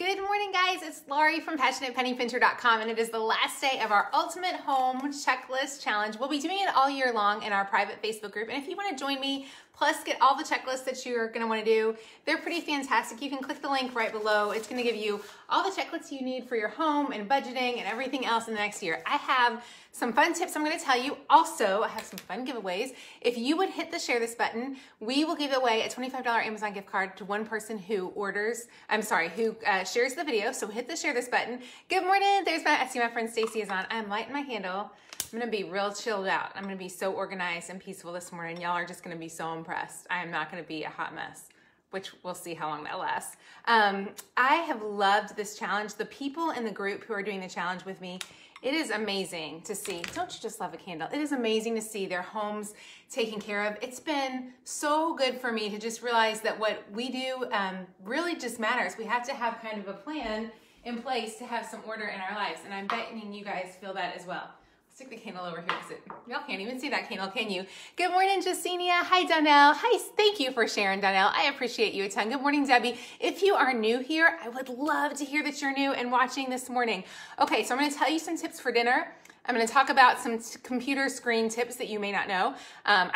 Good morning, guys. It's Laurie from PassionatePennyPinter.com, and it is the last day of our Ultimate Home Checklist Challenge. We'll be doing it all year long in our private Facebook group, and if you want to join me, plus get all the checklists that you're going to want to do, they're pretty fantastic. You can click the link right below. It's going to give you all the checklists you need for your home and budgeting and everything else in the next year. I have some fun tips I'm going to tell you. Also, I have some fun giveaways. If you would hit the share this button, we will give away a $25 Amazon gift card to one person who shares the video. So hit the share this button. Good morning. I see my friend Stacy is on. I'm lighting my candle. I'm going to be real chilled out. I'm going to be so organized and peaceful this morning. Y'all are just going to be so impressed. I am not going to be a hot mess, which we'll see how long that lasts. I have loved this challenge. The people in the group who are doing the challenge with me, it is amazing to see. Don't you just love a candle? It is amazing to see their homes taken care of. It's been so good for me to just realize that what we do really just matters. We have to have kind of a plan in place to have some order in our lives. And I'm betting you guys feel that as well. Stick the candle over here because y'all can't even see that candle, can you? Good morning, Jacinia. Hi, Donnell. Hi, thank you for sharing, Donnell. I appreciate you a ton. Good morning, Debbie. If you are new here, I would love to hear that you're new and watching this morning. Okay, so I'm going to tell you some tips for dinner. I'm going to talk about some computer screen tips that you may not know. I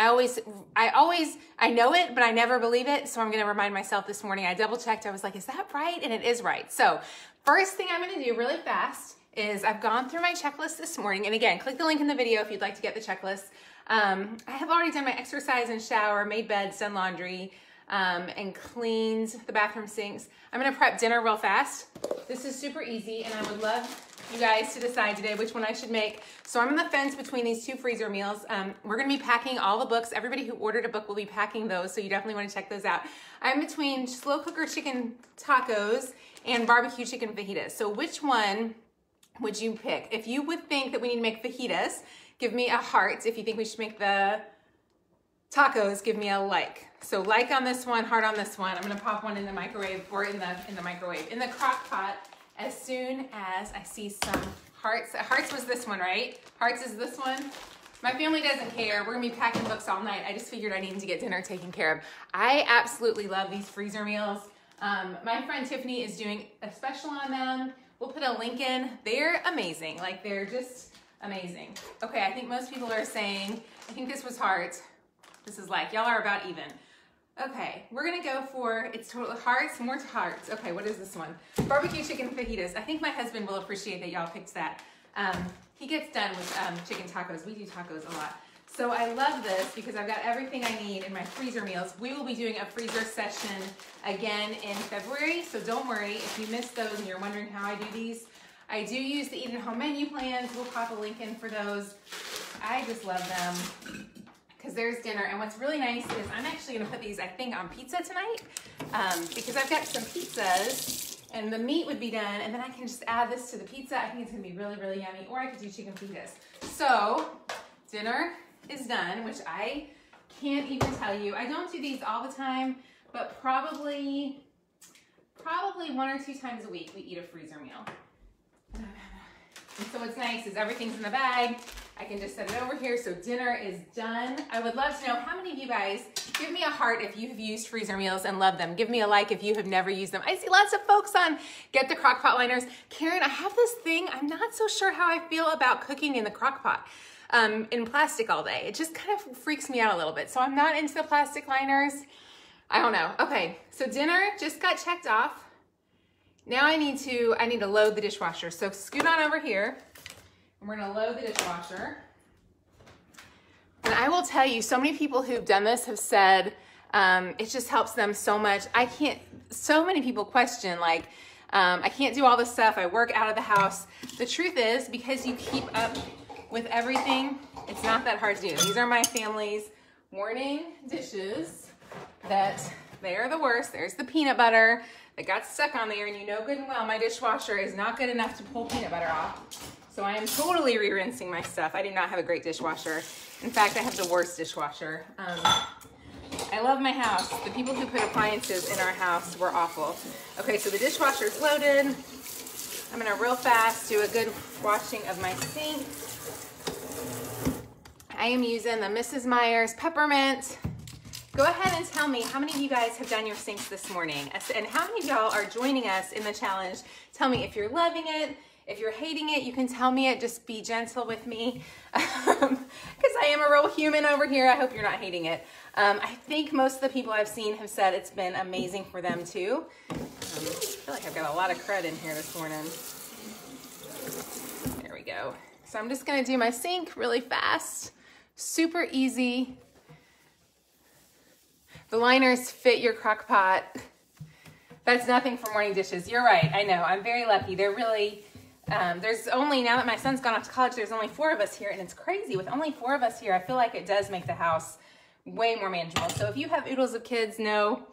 know it, but I never believe it. So I'm going to remind myself this morning. I double checked. I was like, is that right? And it is right. So first thing I'm going to do really fast is I've gone through my checklist this morning. And again, click the link in the video if you'd like to get the checklist. I have already done my exercise and shower, made beds, done laundry, and cleaned the bathroom sinks. I'm gonna prep dinner real fast. This is super easy, and I would love you guys to decide today which one I should make. So I'm on the fence between these two freezer meals. We're gonna be packing all the books. Everybody who ordered a book will be packing those, so you definitely wanna check those out. I'm between slow cooker chicken tacos and barbecue chicken fajitas. So which one would you pick? If you would think that we need to make fajitas, give me a heart. If you think we should make the tacos, give me a like. So like on this one, heart on this one. I'm gonna pop one in the microwave, or in the crock pot as soon as I see some hearts. Hearts was this one, right? Hearts is this one. My family doesn't care. We're gonna be packing books all night. I just figured I needed to get dinner taken care of. I absolutely love these freezer meals. My friend Tiffany is doing a special on them. We'll put a link in. They're amazing. Like, they're just amazing. Okay, I think most people are saying, I think this was heart. This is like, y'all are about even. Okay, we're gonna go for, it's total hearts, more to hearts. Okay, what is this one? Barbecue chicken fajitas. I think my husband will appreciate that y'all picked that. He gets done with chicken tacos. We do tacos a lot. So I love this because I've got everything I need in my freezer meals. We will be doing a freezer session again in February, so don't worry if you missed those and you're wondering how I do these. I do use the Eat at Home menu plans. We'll pop a link in for those. I just love them because there's dinner. And what's really nice is I'm actually gonna put these, I think, on pizza tonight because I've got some pizzas and the meat would be done, and then I can just add this to the pizza. I think it's gonna be really, really yummy, or I could do chicken fajitas. So dinner is done, which I can't even tell you. I don't do these all the time, but probably 1 or 2 times a week we eat a freezer meal. And so what's nice is everything's in the bag. I can just set it over here, so dinner is done. I would love to know how many of you guys, give me a heart if you have used freezer meals and love them. Give me a like if you have never used them. I see lots of folks on Get the Crockpot Liners. Karen, I have this thing, I'm not so sure how I feel about cooking in the crock pot. In plastic all day. It just kind of freaks me out a little bit. So I'm not into the plastic liners. I don't know. Okay, so dinner just got checked off. Now I need to load the dishwasher. So scoot on over here and we're gonna load the dishwasher. And I will tell you, so many people who've done this have said it just helps them so much. So many people question, like, I can't do all this stuff. I work out of the house. The truth is, because you keep up with everything, it's not that hard to do. These are my family's morning dishes that they are the worst. There's the peanut butter that got stuck on there, and you know good and well my dishwasher is not good enough to pull peanut butter off. So I am totally re-rinsing my stuff. I do not have a great dishwasher. In fact, I have the worst dishwasher. I love my house. The people who put appliances in our house were awful. Okay, so the dishwasher's loaded. I'm gonna real fast do a good washing of my sink. I am using the Mrs. Meyer's peppermint Go ahead and tell me how many of you guys have done your sinks this morning, and how many of y'all are joining us in the challenge. Tell me if you're loving it, if you're hating it. You can tell me it. Just be gentle with me, because I am a real human over here. I hope you're not hating it. I think most of the people I've seen have said it's been amazing for them too. I feel like I've got a lot of crud in here this morning. There we go. So I'm just gonna do my sink really fast, super easy. The liners fit your crock pot. That's nothing for morning dishes. You're right, I know, I'm very lucky. They're really, there's only, now that my son's gone off to college, there's only 4 of us here, and it's crazy. With only 4 of us here, I feel like it does make the house way more manageable. So if you have oodles of kids, know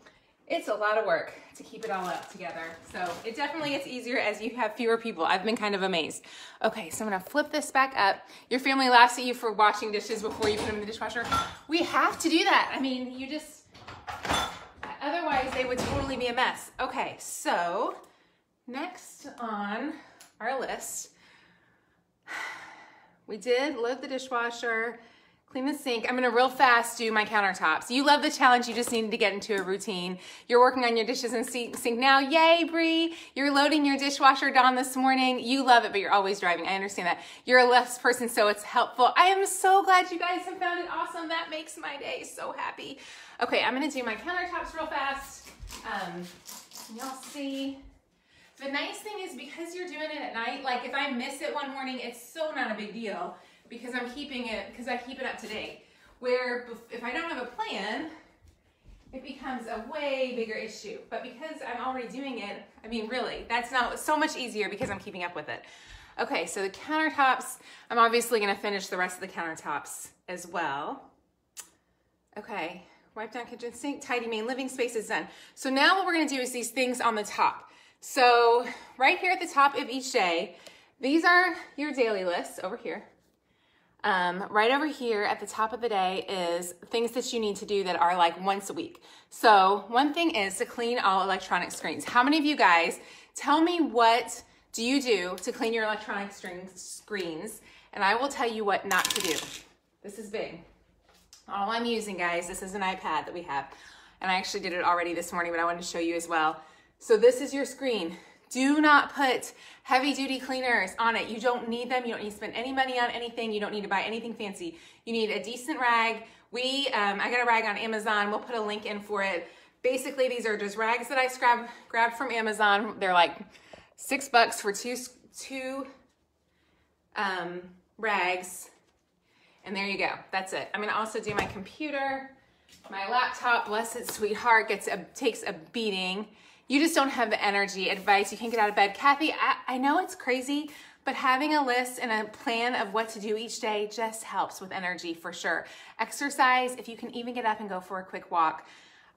it's a lot of work to keep it all up together. So it definitely gets easier as you have fewer people. I've been kind of amazed. Okay, so I'm gonna flip this back up. Your family laughs at you for washing dishes before you put them in the dishwasher. We have to do that. I mean, you just, otherwise they would totally be a mess. Okay, so next on our list, we did load the dishwasher, clean the sink. I'm gonna real fast do my countertops. You love the challenge, you just needed to get into a routine. You're working on your dishes and sink now. Yay, Bree. You're loading your dishwasher, Dawn, this morning. You love it, but you're always driving. I understand that. You're a less person, so it's helpful. I am so glad you guys have found it awesome. That makes my day so happy. Okay, I'm gonna do my countertops real fast. Y'all see. The nice thing is, because you're doing it at night, like if I miss it one morning, it's so not a big deal, because I'm keeping it, because I keep it up to date. Where if I don't have a plan, it becomes a way bigger issue. But because I'm already doing it, I mean, really, that's not so much easier because I'm keeping up with it. Okay, so the countertops, I'm obviously gonna finish the rest of the countertops as well. Okay, wipe down kitchen sink, tidy main living space is done. So now what we're gonna do is these things on the top. So right here at the top of each day, these are your daily lists over here. Right over here at the top of the day is things that you need to do that are like once a week. So one thing is to clean all electronic screens. How many of you guys, tell me what do you do to clean your electronic screens, and I will tell you what not to do. This is big. All I'm using, guys, this is an iPad that we have, and I actually did it already this morning, but I wanted to show you as well. So this is your screen. Do not put heavy duty cleaners on it. You don't need them. You don't need to spend any money on anything. You don't need to buy anything fancy. You need a decent rag. I got a rag on Amazon. We'll put a link in for it. Basically, these are just rags that I grabbed from Amazon. They're like $6 for two rags. And there you go. That's it. I'm gonna also do my computer. My laptop, bless its sweet heart, takes a beating. You just don't have the energy. Advice, you can't get out of bed. Kathy, I know it's crazy, but having a list and a plan of what to do each day just helps with energy for sure. Exercise, if you can even get up and go for a quick walk.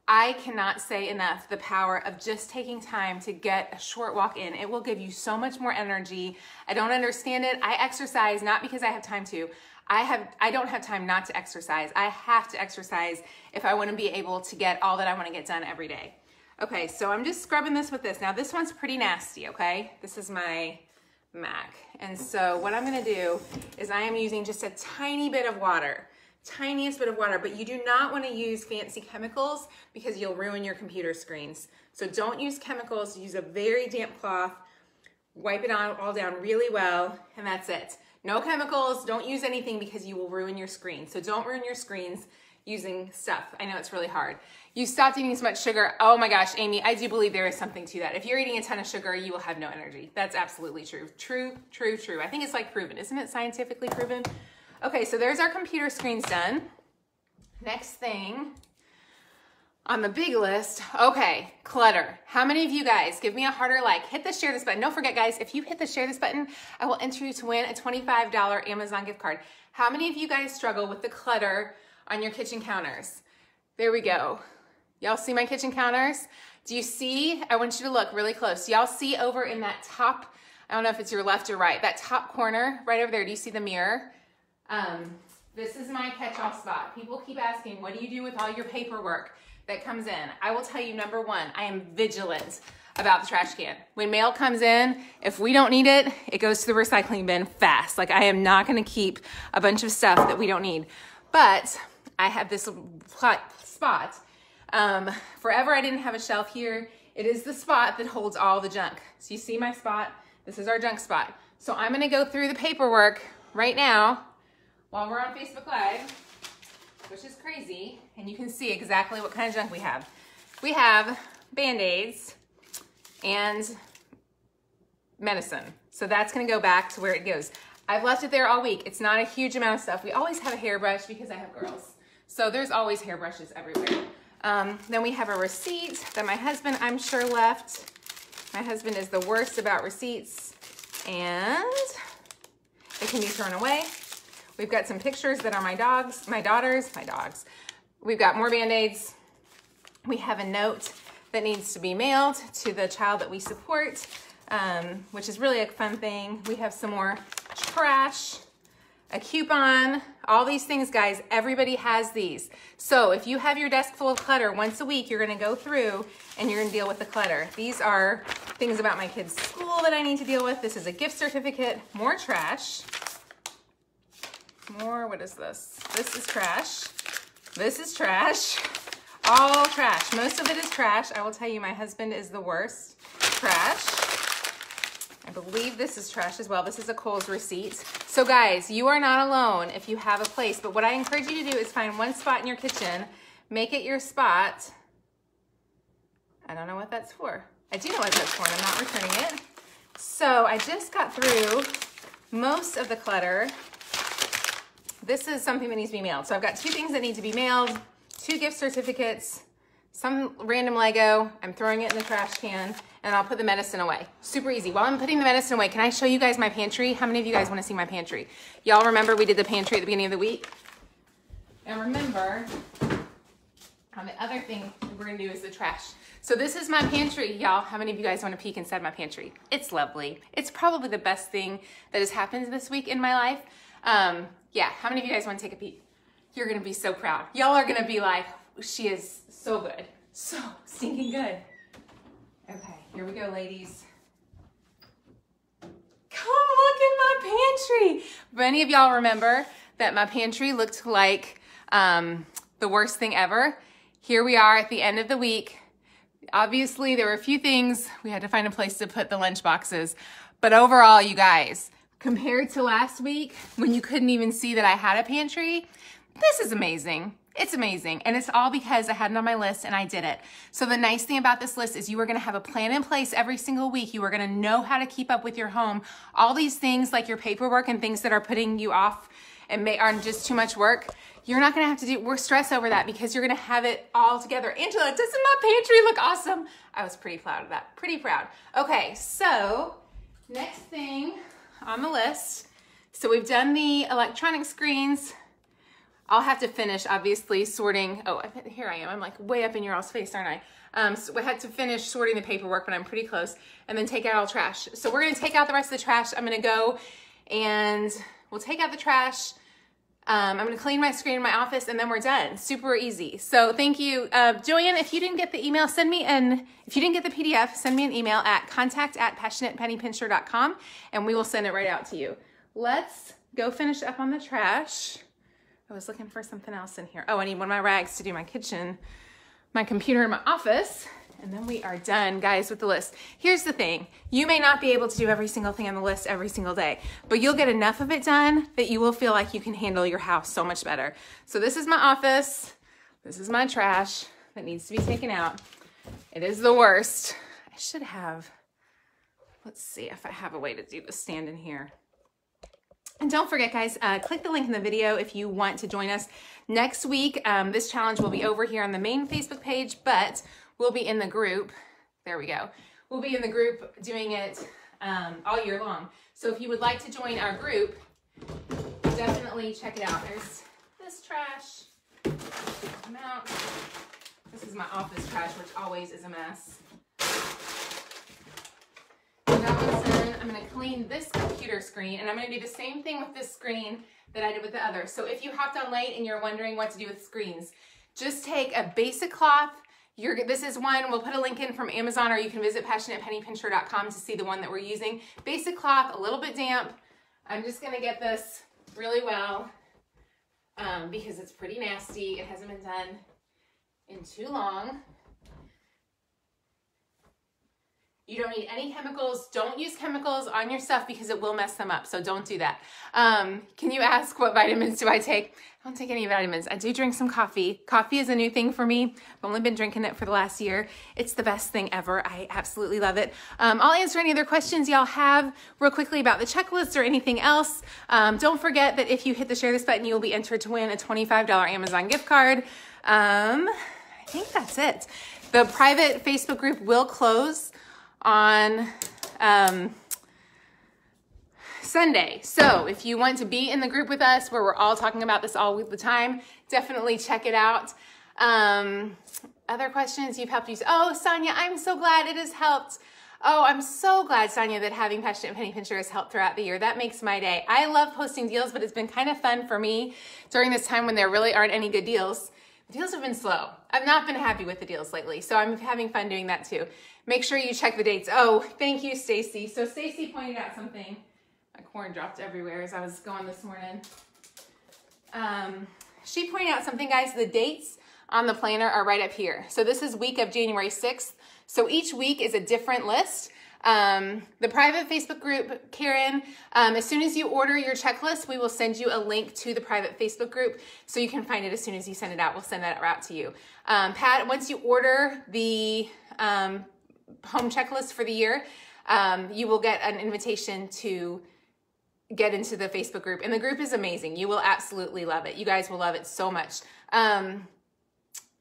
I cannot say enough the power of just taking time to get a short walk in. It will give you so much more energy. I don't understand it. I exercise not because I have time to. I don't have time not to exercise. I have to exercise if I want to be able to get all that I want to get done every day. Okay, so I'm just scrubbing this with this. Now this one's pretty nasty, okay? This is my Mac. And so what I'm gonna do is I am using just a tiny bit of water, tiniest bit of water, but you do not wanna use fancy chemicals because you'll ruin your computer screens. So don't use chemicals, use a very damp cloth, wipe it all down really well, and that's it. No chemicals, don't use anything because you will ruin your screen. So don't ruin your screens using stuff. I know it's really hard. You stopped eating so much sugar. Oh my gosh, Amy, I do believe there is something to that. If you're eating a ton of sugar, you will have no energy. That's absolutely true. True, true, true. I think it's like proven. Isn't it scientifically proven? Okay, so there's our computer screens done. Next thing on the big list, okay, clutter. How many of you guys, give me a harder like, hit the share this button. Don't forget guys, if you hit the share this button, I will enter you to win a $25 Amazon gift card. How many of you guys struggle with the clutter on your kitchen counters? There we go. Y'all see my kitchen counters? Do you see? I want you to look really close. Y'all see over in that top, I don't know if it's your left or right, that top corner right over there, do you see the mirror? This is my catch-all spot. People keep asking, what do you do with all your paperwork that comes in? I will tell you, number one, I am vigilant about the trash can. When mail comes in, if we don't need it, it goes to the recycling bin fast. Like I am not gonna keep a bunch of stuff that we don't need. But I have this spot spot. Forever I didn't have a shelf here. It is the spot that holds all the junk. So you see my spot, this is our junk spot. So I'm gonna go through the paperwork right now while we're on Facebook Live, which is crazy, and you can see exactly what kind of junk we have. We have Band-Aids and medicine. So that's gonna go back to where it goes. I've left it there all week. It's not a huge amount of stuff. We always have a hairbrush because I have girls. So there's always hairbrushes everywhere. Then we have a receipt that my husband, I'm sure, left. My husband is the worst about receipts, and it can be thrown away. We've got some pictures that are my dogs, my daughters, my dogs. We've got more Band-Aids. We have a note that needs to be mailed to the child that we support, which is really a fun thing. We have some more trash, a coupon, all these things, guys. Everybody has these. So if you have your desk full of clutter, once a week, you're gonna go through and you're gonna deal with the clutter. These are things about my kids' school that I need to deal with. This is a gift certificate, more trash. More, what is this? This is trash. This is trash. All trash. Most of it is trash. I will tell you, my husband is the worst. Trash. I believe this is trash as well. This is a Kohl's receipt. So guys, you are not alone if you have a place, but what I encourage you to do is find one spot in your kitchen, make it your spot. I don't know what that's for. I do know what that's for, and I'm not returning it. So I just got through most of the clutter. This is something that needs to be mailed. So I've got 2 things that need to be mailed, 2 gift certificates, some random Lego. I'm throwing it in the trash can, and I'll put the medicine away. Super easy. While I'm putting the medicine away, can I show you guys my pantry? How many of you guys want to see my pantry? Y'all remember we did the pantry at the beginning of the week? And remember, on the other thing we're gonna do is the trash. So this is my pantry, y'all. How many of you guys want to peek inside my pantry? It's lovely. It's probably the best thing that has happened this week in my life. Yeah, how many of you guys want to take a peek? You're gonna be so proud. Y'all are gonna be like, she is so good. So stinking good. Okay, here we go, ladies. Come look at my pantry. Many of y'all remember that my pantry looked like the worst thing ever. Here we are at the end of the week. Obviously, there were a few things. We had to find a place to put the lunch boxes. But overall, you guys, compared to last week when you couldn't even see that I had a pantry, this is amazing. It's amazing. And it's all because I had it on my list and I did it. So the nice thing about this list is you are going to have a plan in place every single week. You are going to know how to keep up with your home. All these things like your paperwork and things that are putting you off and are just too much work, you're not going to have to do stress over that because you're going to have it all together. Angela, doesn't my pantry look awesome? I was pretty proud of that. Pretty proud. Okay, so next thing on the list. So we've done the electronic screens. I'll have to finish, obviously, sorting. Oh, here I am. I'm like way up in your all's face, aren't I? So I had to finish sorting the paperwork, but I'm pretty close, and then take out all trash. So we're going to take out the rest of the trash. I'm going to go and we'll take out the trash. I'm going to clean my screen in my office, and then we're done. Super easy. So thank you. Joanne, if you didn't get the email, if you didn't get the PDF, send me an email at contact@passionatepennypincher.com, and we will send it right out to you. Let's go finish up on the trash. I was looking for something else in here. Oh, I need one of my rags to do my kitchen, my computer in my office, and then we are done, guys, with the list. Here's the thing. You may not be able to do every single thing on the list every single day, but you'll get enough of it done that you will feel like you can handle your house so much better. So this is my office. This is my trash that needs to be taken out. It is the worst. I should have, let's see if I have a way to do the stand in here. And don't forget, guys, click the link in the video if you want to join us. Next week, this challenge will be over here on the main Facebook page, but we'll be in the group. There we go. We'll be in the group doing it all year long. So if you would like to join our group, definitely check it out. There's this trash. Come out. This is my office trash, which always is a mess. That one's done. I'm going to clean this computer screen, and I'm going to do the same thing with this screen that I did with the other. So if you hopped on late and you're wondering what to do with screens, just take a basic cloth. This is one, we'll put a link in from Amazon, or you can visit passionatepennypincher.com to see the one that we're using. Basic cloth, a little bit damp. I'm just going to get this really well because it's pretty nasty. It hasn't been done in too long. You don't need any chemicals. Don't use chemicals on your stuff because it will mess them up. So don't do that. Can you ask what vitamins do I take? I don't take any vitamins. I do drink some coffee. Coffee is a new thing for me. I've only been drinking it for the last year. It's the best thing ever. I absolutely love it. I'll answer any other questions y'all have real quickly about the checklist or anything else. Don't forget that if you hit the share this button, you will be entered to win a $25 Amazon gift card. I think that's it. The private Facebook group will close on Sunday. So if you want to be in the group with us where we're all talking about this all the time, definitely check it out. Other questions you've helped use. Oh, Sonia, I'm so glad it has helped. Oh, I'm so glad, Sonia, that having Passionate Penny Pincher has helped throughout the year. That makes my day. I love posting deals, but it's been kind of fun for me during this time when there really aren't any good deals. The deals have been slow. I've not been happy with the deals lately, so I'm having fun doing that too. Make sure you check the dates. Oh, thank you, Stacy. So Stacy pointed out something. My corn dropped everywhere as I was going this morning. She pointed out something, guys. The dates on the planner are right up here. So this is week of January 6th. So each week is a different list. The private Facebook group, Karen, as soon as you order your checklist, we will send you a link to the private Facebook group so you can find it as soon as you send it out. We'll send that out to you. Pat, once you order the home checklist for the year, you will get an invitation to get into the Facebook group. And the group is amazing. You will absolutely love it. You guys will love it so much.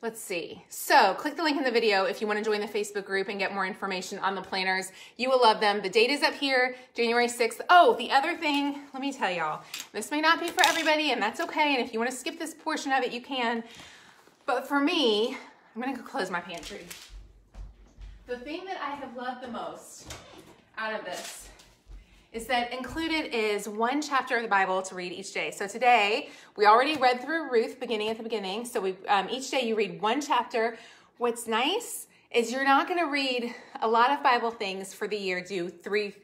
Let's see. So click the link in the video if you want to join the Facebook group and get more information on the planners. You will love them. The date is up here, January 6th. Oh, the other thing, let me tell y'all, this may not be for everybody and that's okay. And if you want to skip this portion of it, you can. But for me, I'm going to go close my pantry. The thing that I have loved the most out of this is that included is one chapter of the Bible to read each day. So today, we already read through Ruth beginning at the beginning. So each day you read one chapter. What's nice is you're not gonna read a lot of Bible things for the year, do three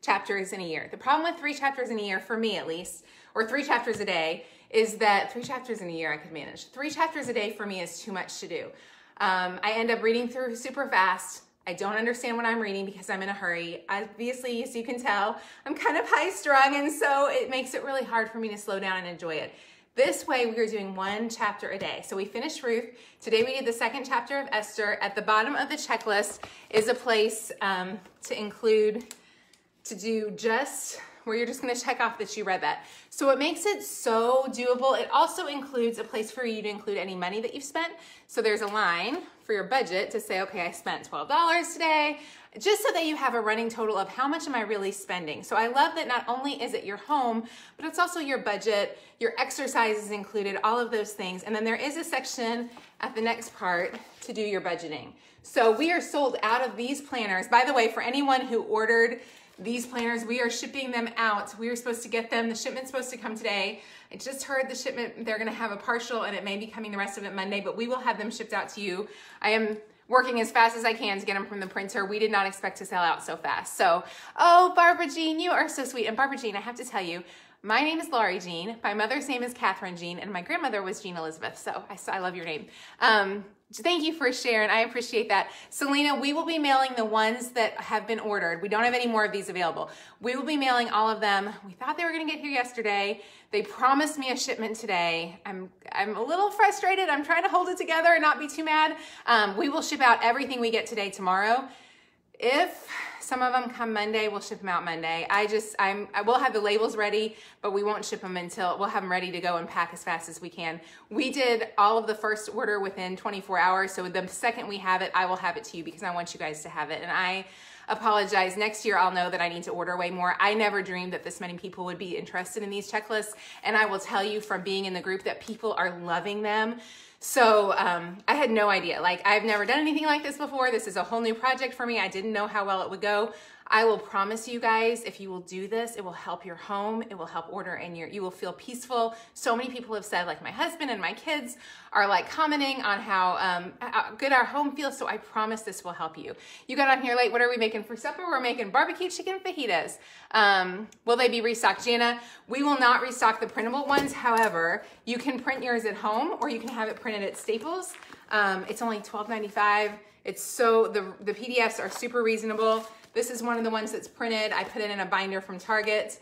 chapters in a year. The problem with 3 chapters in a year, for me at least, or 3 chapters a day, is that 3 chapters in a year I could manage. 3 chapters a day for me is too much to do. I end up reading through super fast. I don't understand what I'm reading because I'm in a hurry. Obviously, as you can tell, I'm kind of high strung, and so it makes it really hard for me to slow down and enjoy it. This way, we are doing 1 chapter a day. So we finished Ruth. Today we did the 2nd chapter of Esther. At the bottom of the checklist is a place to do just where you're just gonna check off that you read that. So it makes it so doable. It also includes a place for you to include any money that you've spent. So there's a line for your budget to say, okay, I spent $12 today, just so that you have a running total of how much am I really spending. So I love that not only is it your home, but it's also your budget, your exercise is included, all of those things. And then there is a section at the next part to do your budgeting. So we are sold out of these planners. By the way, for anyone who ordered these planners, we are shipping them out. We were supposed to get them. The shipment's supposed to come today. I just heard the shipment, they're gonna have a partial and it may be coming the rest of it Monday, but we will have them shipped out to you. I am working as fast as I can to get them from the printer. We did not expect to sell out so fast. So, oh, Barbara Jean, you are so sweet. And Barbara Jean, I have to tell you, my name is Laurie Jean. My mother's name is Catherine Jean, and my grandmother was Jean Elizabeth. So I love your name. Thank you for sharing. I appreciate that. Selena, we will be mailing the ones that have been ordered. We don't have any more of these available. We will be mailing all of them. We thought they were going to get here yesterday. They promised me a shipment today. I'm a little frustrated. I'm trying to hold it together and not be too mad. We will ship out everything we get today tomorrow. If some of them come Monday, we'll ship them out Monday. I will have the labels ready, but we won't ship them until we'll have them ready to go and pack as fast as we can. We did all of the first order within 24 hours. So the second we have it, I will have it to you because I want you guys to have it. And I apologize. Next year, I'll know that I need to order way more. I never dreamed that this many people would be interested in these checklists. And I will tell you from being in the group that people are loving them. So I had no idea. Like, I've never done anything like this before. This is a whole new project for me. I didn't know how well it would go. I will promise you guys, if you will do this, it will help your home. It will help order and you will feel peaceful. So many people have said, like my husband and my kids are like commenting on how good our home feels. So I promise this will help you. You got on here late. What are we making for supper? We're making barbecue chicken fajitas. Will they be restocked? Jana, we will not restock the printable ones. However, you can print yours at home or you can have it printed printed at Staples. It's only $12.95. It's so, the PDFs are super reasonable. This is one of the ones that's printed. I put it in a binder from Target.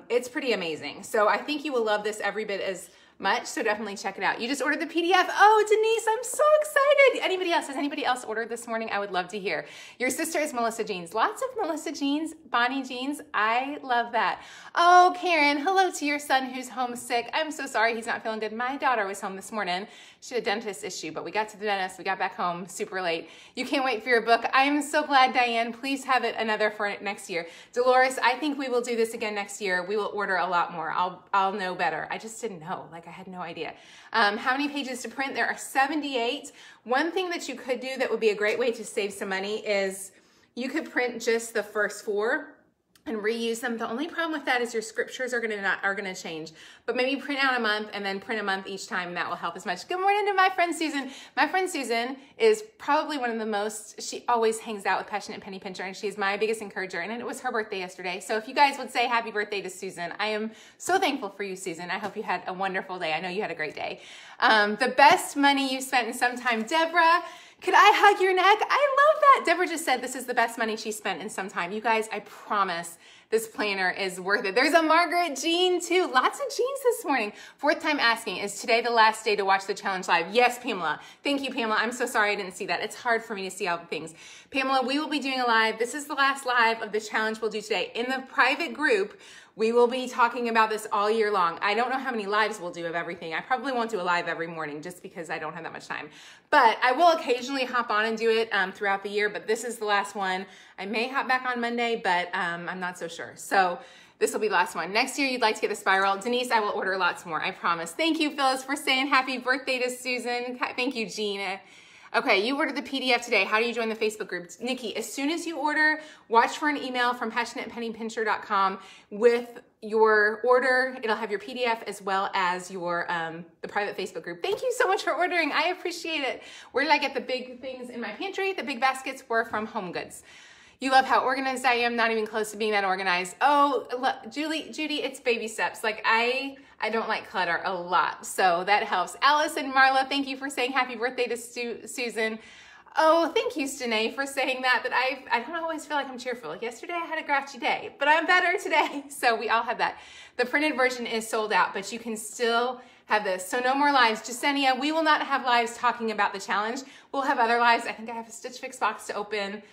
It's pretty amazing. So I think you will love this every bit as much, so definitely check it out. You just ordered the PDF. Oh, Denise, I'm so excited. Anybody else? Has anybody else ordered this morning? I would love to hear. Your sister is Melissa Jeans. Lots of Melissa Jeans, Bonnie Jeans. I love that. Oh, Karen, hello to your son who's homesick. I'm so sorry he's not feeling good. My daughter was home this morning. She had a dentist issue, but we got to the dentist. We got back home super late. You can't wait for your book. I am so glad, Diane. Please have it another for next year. Dolores, I think we will do this again next year. We will order a lot more. I'll know better. I just didn't know. Like, I had no idea. How many pages to print? There are 78. One thing that you could do that would be a great way to save some money is you could print just the first 4 and reuse them. The only problem with that is your scriptures are gonna change. But maybe print out a month and then print a month each time, and that will help as much. Good morning to my friend Susan. My friend Susan is probably one of the most, she always hangs out with Passionate Penny Pincher, and she's my biggest encourager, and it was her birthday yesterday. So if you guys would say happy birthday to Susan, I am so thankful for you, Susan. I hope you had a wonderful day. I know you had a great day. The best money you've spent in some time, Deborah. Could I hug your neck? I love that. Deborah just said this is the best money she spent in some time. You guys, I promise this planner is worth it. There's a Margaret Jean too. Lots of Jeans this morning. 4th time asking, is today the last day to watch the challenge live? Yes, Pamela. Thank you, Pamela. I'm so sorry I didn't see that. It's hard for me to see all the things. Pamela, we will be doing a live. This is the last live of the challenge we'll do today. In the private group, we will be talking about this all year long. I don't know how many lives we'll do of everything. I probably won't do a live every morning just because I don't have that much time. But I will occasionally hop on and do it throughout the year, but this is the last one. I may hop back on Monday, but I'm not so sure. So this will be the last one. Next year, you'd like to get the spiral. Denise, I will order lots more, I promise. Thank you, Phyllis, for saying happy birthday to Susan. Thank you, Gina. Okay, you ordered the PDF today. How do you join the Facebook group? Nikki, as soon as you order, watch for an email from passionatepennypincher.com with your order. It'll have your PDF as well as your the private Facebook group. Thank you so much for ordering. I appreciate it. Where did I get the big things in my pantry? The big baskets were from Home Goods. You love how organized I am, not even close to being that organized. Oh, look, Judy, it's baby steps. Like I don't like clutter a lot, so that helps. Alice and Marla, thank you for saying happy birthday to Susan. Oh, thank you, Stene, for saying that I don't always feel like I'm cheerful. Yesterday I had a grouchy day, but I'm better today. So we all have that. The printed version is sold out, but you can still have this. So no more lives. Jasenia, we will not have lives talking about the challenge. We'll have other lives. I think I have a Stitch Fix box to open.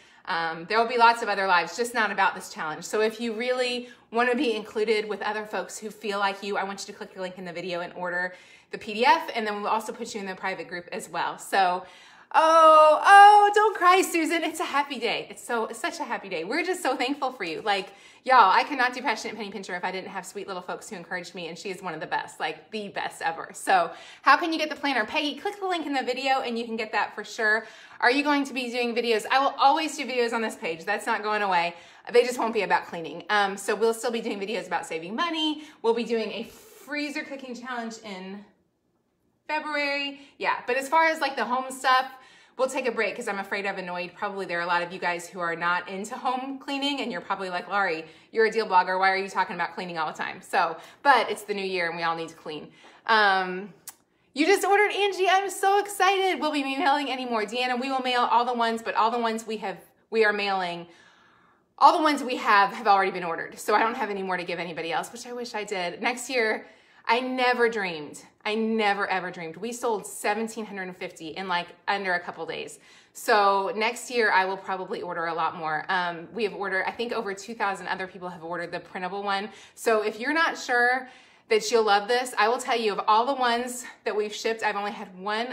There will be lots of other lives, just not about this challenge. So if you really want to be included with other folks who feel like you, I want you to click the link in the video and order the PDF, and then we'll also put you in the private group as well. So, oh, don't cry, Susan. It's a happy day. It's such a happy day. We're just so thankful for you. Like, y'all, I could not do Passionate Penny Pincher if I didn't have sweet little folks who encouraged me, and she is one of the best, like the best ever. So how can you get the planner? Peggy, click the link in the video and you can get that for sure. Are you going to be doing videos? I will always do videos on this page. That's not going away. They just won't be about cleaning. So we'll still be doing videos about saving money. We'll be doing a freezer cooking challenge in February. Yeah, but as far as like the home stuff, we'll take a break because I'm afraid I've annoyed probably there are a lot of you guys who are not into home cleaning, and you're probably like, Laurie, you're a deal blogger. Why are you talking about cleaning all the time? So, but it's the new year and we all need to clean. You just ordered, Angie. I'm so excited. We'll be mailing any more. Deanna, we will mail all the ones, but all the ones we are mailing, all the ones we have already been ordered. So I don't have any more to give anybody else, which I wish I did. Next year, I never ever dreamed. We sold 1,750 in like under a couple days. So next year I will probably order a lot more. We have ordered, I think over 2,000 other people have ordered the printable one. So if you're not sure that you'll love this, I will tell you of all the ones that we've shipped, I've only had one,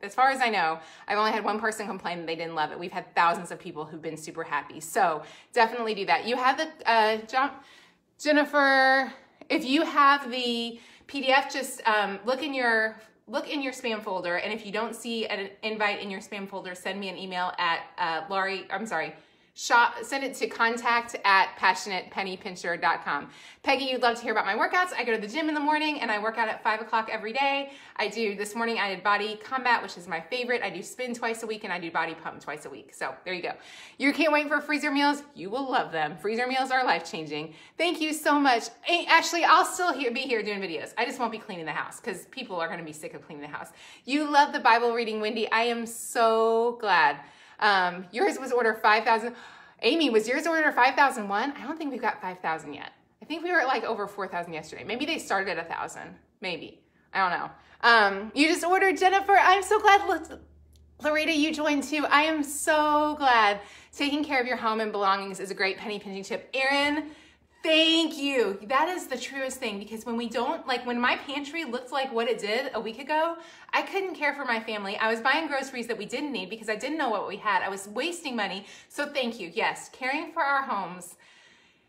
as far as I know, I've only had one person complain that they didn't love it. We've had thousands of people who've been super happy. So definitely do that. You have the, Jennifer, if you have the PDF, just look in your spam folder, and if you don't see an invite in your spam folder, send me an email at send it to contact@passionatepennypincher.com. Peggy, you'd love to hear about my workouts. I go to the gym in the morning and I work out at 5 o'clock every day. This morning I did body combat, which is my favorite. I do spin twice a week and I do body pump twice a week. So there you go. You can't wait for freezer meals. You will love them. Freezer meals are life-changing. Thank you so much. Actually, I'll still be here doing videos. I just won't be cleaning the house because people are going to be sick of cleaning the house. You love the Bible reading, Wendy. I am so glad. Yours was order 5,000. Amy, was yours order 5,001? I don't think we've got 5,000 yet. I think we were at like over 4,000 yesterday. Maybe they started at 1,000. Maybe. I don't know. You just ordered, Jennifer. I'm so glad. Loretta, you joined too. I am so glad. Taking care of your home and belongings is a great penny pinching tip. Erin, thank you. That is the truest thing, because when we don't, like when my pantry looked like what it did a week ago, I couldn't care for my family. I was buying groceries that we didn't need because I didn't know what we had. I was wasting money. So thank you. Yes, caring for our homes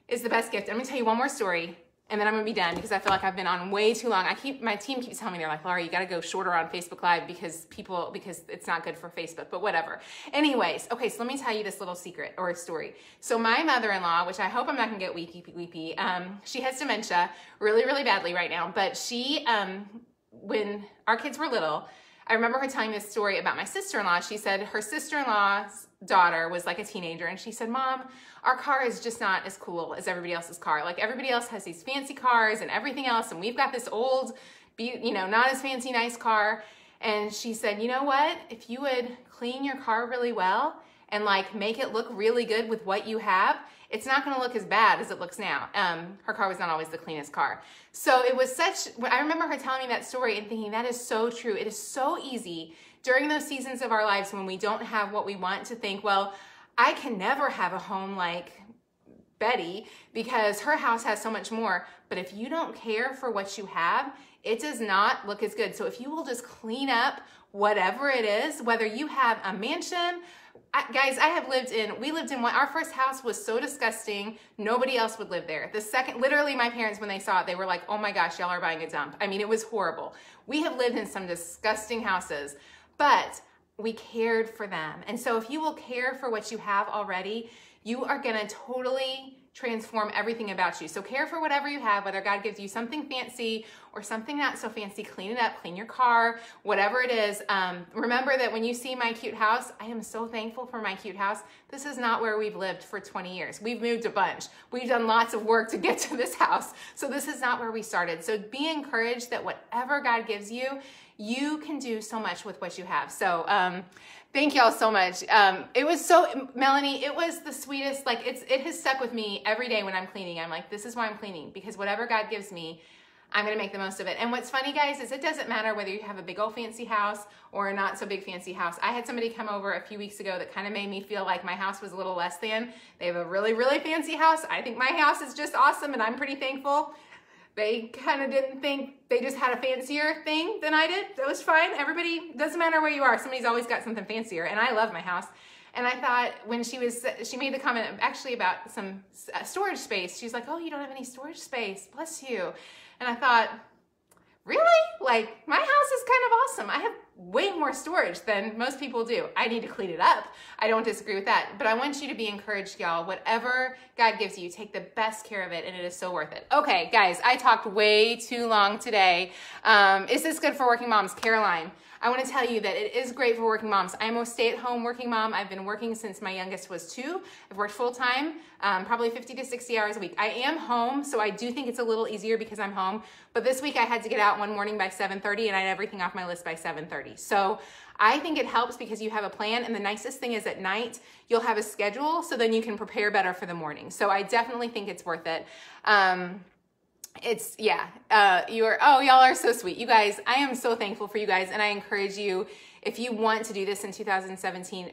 is the best gift. I'm gonna tell you one more story and then I'm gonna be done because I feel like I've been on way too long. My team keeps telling me, they're like, Laura, you gotta go shorter on Facebook Live because it's not good for Facebook, but whatever. Anyways, okay, so let me tell you this little secret or a story. So my mother-in-law, which I hope I'm not gonna get weepy, she has dementia really, really badly right now, but she, when our kids were little, I remember her telling this story about my sister-in-law. She said her sister-in-law's daughter was like a teenager and she said, Mom, our car is just not as cool as everybody else's car. Like everybody else has these fancy cars and everything else, and we've got this old, not as fancy, nice car. And she said, you know what? If you would clean your car really well and like make it look really good with what you have, it's not gonna look as bad as it looks now. Her car was not always the cleanest car. So it was I remember her telling me that story and thinking that is so true. It is so easy during those seasons of our lives when we don't have what we want to think, well, I can never have a home like Betty because her house has so much more. But if you don't care for what you have, it does not look as good. So if you will just clean up whatever it is, whether you have a mansion, guys, we lived in one, our first house was so disgusting, nobody else would live there. The second, literally my parents, when they saw it, they were like, oh my gosh, y'all are buying a dump. I mean, it was horrible. We have lived in some disgusting houses, but we cared for them. And so if you will care for what you have already, you are gonna totally transform everything about you. So care for whatever you have, whether God gives you something fancy or something not so fancy, clean it up, clean your car, whatever it is. Remember that when you see my cute house, I am so thankful for my cute house. This is not where we've lived for 20 years. We've moved a bunch. We've done lots of work to get to this house. So this is not where we started. So be encouraged that whatever God gives you, you can do so much with what you have. So thank y'all so much. It was so, Melanie, it was the sweetest, like it has stuck with me every day when I'm cleaning. I'm like, this is why I'm cleaning, because whatever God gives me, I'm gonna make the most of it. And what's funny, guys, is it doesn't matter whether you have a big old fancy house or a not so big fancy house. I had somebody come over a few weeks ago that kind of made me feel like my house was a little less than. They have a really, really fancy house. I think my house is just awesome and I'm pretty thankful. They kind of didn't think, they just had a fancier thing than I did. That was fine. Everybody, doesn't matter where you are, somebody's always got something fancier, and I love my house. And I thought when she made the comment actually about some storage space, she's like, oh, you don't have any storage space, bless you. And I thought, really? Like, my house is kind of awesome. I have way more storage than most people do. I need to clean it up. I don't disagree with that, but I want you to be encouraged, y'all. Whatever God gives you, take the best care of it, and it is so worth it. Okay, guys, I talked way too long today. Is this good for working moms? Caroline, I want to tell you that it is great for working moms. I'm a stay-at-home working mom. I've been working since my youngest was 2. I've worked full-time, probably 50 to 60 hours a week. I am home, so I do think it's a little easier because I'm home. But this week I had to get out one morning by 7:30, and I had everything off my list by 7:30. So I think it helps because you have a plan, and the nicest thing is at night, you'll have a schedule, so then you can prepare better for the morning. So I definitely think it's worth it. Y'all are so sweet. You guys, I am so thankful for you guys, and I encourage you, if you want to do this in 2017,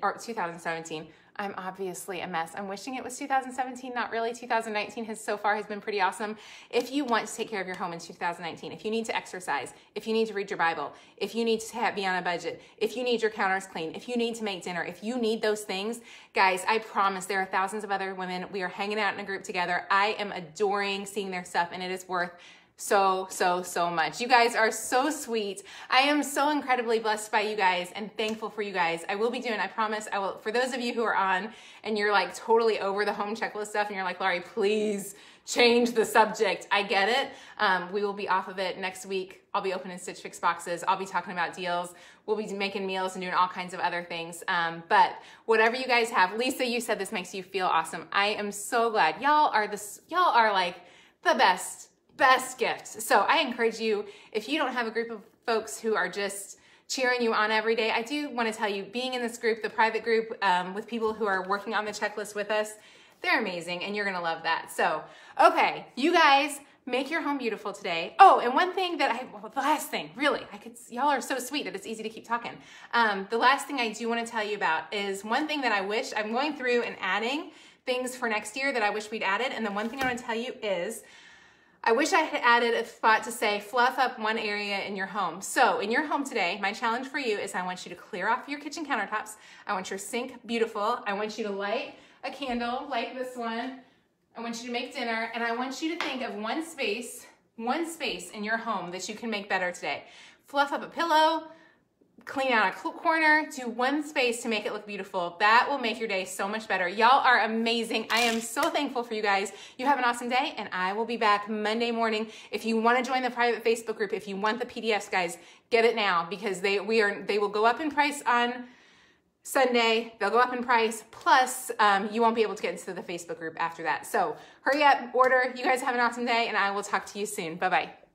I'm obviously a mess. I'm wishing it was 2017, not really. 2019 so far has been pretty awesome. If you want to take care of your home in 2019, if you need to exercise, if you need to read your Bible, if you need to be on a budget, if you need your counters clean, if you need to make dinner, if you need those things, guys, I promise there are thousands of other women. We are hanging out in a group together. I am adoring seeing their stuff, and it is worth so much. You guys are so sweet. I am so incredibly blessed by you guys and thankful for you guys. I will be doing, I promise, I will, for those of you who are on and you're like totally over the home checklist stuff and you're like, Laurie, please change the subject. I get it. We will be off of it next week. I'll be opening Stitch Fix boxes. I'll be talking about deals. We'll be making meals and doing all kinds of other things. But whatever you guys have, Lisa, you said this makes you feel awesome. I am so glad. Y'all are like the best gifts. So I encourage you, if you don't have a group of folks who are just cheering you on every day, I do want to tell you, being in this group, the private group with people who are working on the checklist with us, they're amazing and you're going to love that. So, okay, you guys make your home beautiful today. Oh, and one thing that the last thing, really, y'all are so sweet that it's easy to keep talking. The last thing I do want to tell you about is one thing that I wish, I'm going through and adding things for next year that I wish we'd added. And the one thing I want to tell you is, I wish I had added a spot to say, fluff up one area in your home. So in your home today, my challenge for you is I want you to clear off your kitchen countertops. I want your sink beautiful. I want you to light a candle like this one. I want you to make dinner, and I want you to think of one space in your home that you can make better today. Fluff up a pillow, clean out a corner, do one space to make it look beautiful. That will make your day so much better. Y'all are amazing. I am so thankful for you guys. You have an awesome day, and I will be back Monday morning. If you want to join the private Facebook group, if you want the PDFs, guys, get it now, because they will go up in price on Sunday. They'll go up in price. Plus, you won't be able to get into the Facebook group after that. So hurry up, order. You guys have an awesome day, and I will talk to you soon. Bye-bye.